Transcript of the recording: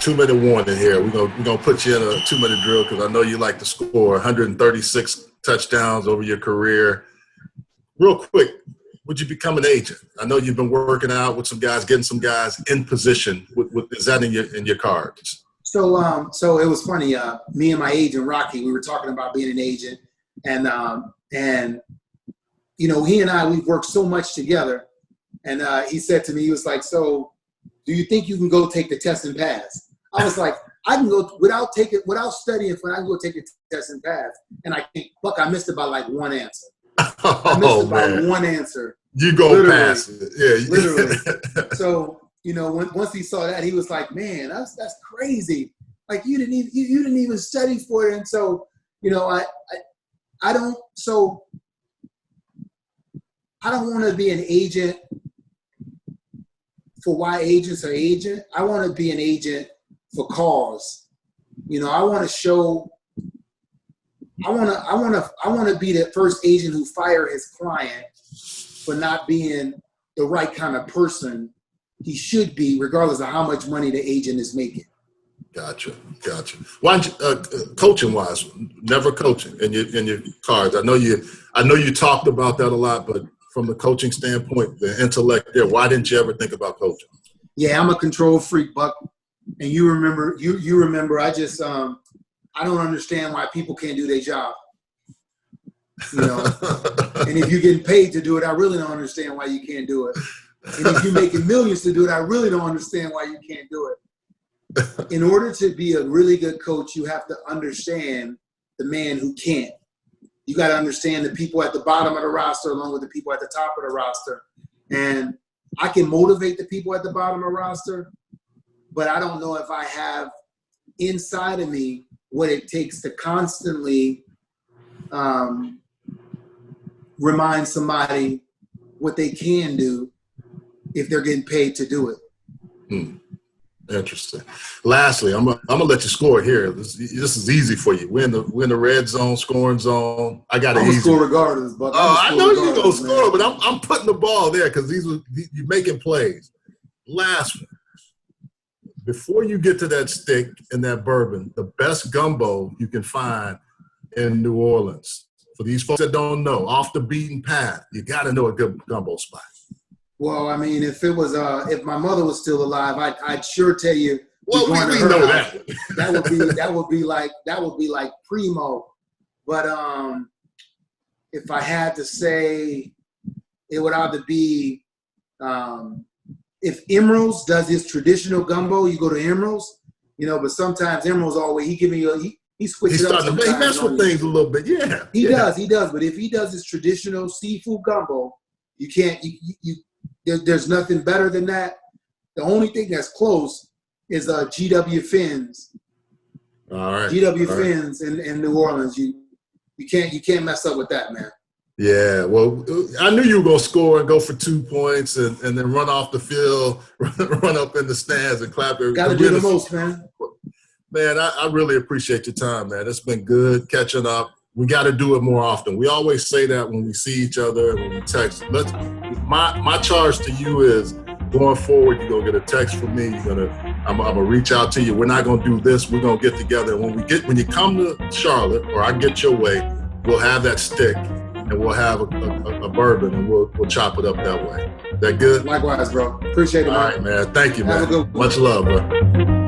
2-minute warning here. We're gonna put you in a 2-minute drill because I know you like to score 136 touchdowns over your career. Real quick, would you become an agent? I know you've been working out with some guys, getting some guys in position. Is that in your cards? So it was funny. Me and my agent Rocky, we were talking about being an agent, and you know, he and I, we've worked so much together. And he said to me, he was like, "So, do you think you can go take the test and pass?" I was like, "I can go without studying for it. I can go take the test and pass." And I think, fuck, I missed it by like one answer. I missed it by one answer. You go pass it, yeah. Literally. So, you know, once he saw that, he was like, "Man, that's crazy. Like you didn't even study for it." And so, you know, I don't want to be an agent for why agents are agent. I want to be an agent for cause. You know, I want to be the first agent who fired his client for not being the right kind of person he should be, regardless of how much money the agent is making. Gotcha. Why don't you, coaching wise, never coaching in your cards? I know you talked about that a lot, but from the coaching standpoint, the intellect there, why didn't you ever think about coaching? Yeah, I'm a control freak, Buck. And you remember, I just, I don't understand why people can't do their job. You know, and if you're getting paid to do it, I really don't understand why you can't do it. And if you're making millions to do it, I really don't understand why you can't do it. In order to be a really good coach, you have to understand the man who can't. You got to understand the people at the bottom of the roster along with the people at the top of the roster. And I can motivate the people at the bottom of the roster, but I don't know if I have inside of me what it takes to constantly remind somebody what they can do if they're getting paid to do it. Interesting. Lastly, I'm gonna let you score here. This is easy for you. We're in the red zone, scoring zone. I got it easy. I'm gonna score regardless, but I know you're gonna score, but I'm putting the ball there because you're making plays. Last one. Before you get to that stick and that bourbon, the best gumbo you can find in New Orleans. For these folks that don't know, off the beaten path, you got to know a good gumbo spot. Well, I mean, if my mother was still alive, I'd sure tell you. Well, we know that. That would be like primo. But if I had to say, it would either be if Emerald's does his traditional gumbo, you go to Emerald's. You know, but sometimes Emerald's always he switches up. He mess with things a little bit. Yeah, he does. But if he does his traditional seafood gumbo, you can't. There's nothing better than that. The only thing that's close is GW Finn's. All right. GW Finn's in New Orleans. You can't mess up with that, man. Yeah, well, I knew you were gonna score and go for 2 points and then run off the field, run up in the stands and clap. Got to do the most, man. Man, I really appreciate your time, man. It's been good catching up. We got to do it more often. We always say that when we see each other, when we text. My charge to you is going forward, you're going to get a text from me. I'm going to reach out to you. We're not going to do this. We're going to get together. When you come to Charlotte or I get your way, we'll have that stick and we'll have a bourbon and we'll chop it up that way. That good? Likewise, bro. Appreciate it, man. All right, man. Thank you, man. Have a good one. Much love, bro.